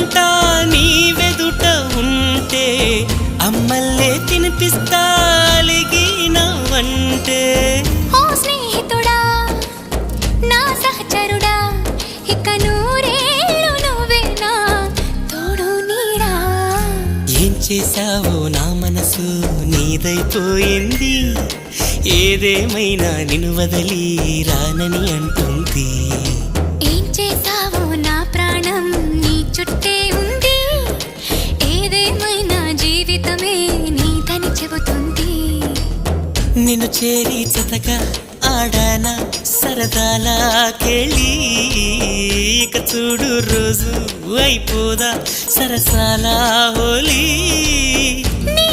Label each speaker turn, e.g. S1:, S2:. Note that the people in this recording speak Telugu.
S1: ఉంటా నీ వెదుట ఉంటే అమ్మల్లే తినిపిస్తా అలిగినవంటే
S2: ఓ స్నేహితుడా నా సహచరుడా ఇక నూరేళ్ళు నువ్వేనా తోడు నీడా.
S1: ఏం చేశావో నా మనసు నీదైపోయింది, ఏదేమైనా నిన్ను వదిలి రానని అంటుంది.
S2: ఏం చేసావో నా ప్రాణం నీ చుట్టే ఉంది, ఏదేమైనా జీవితమే నీదని చెబుతుంది.
S1: నిన్ను చేరి జతగా ఆడానా సరదాలా కేళి, ఇక చూడు రోజు అయిపోదా సరసాల హోలీ.
S2: నీ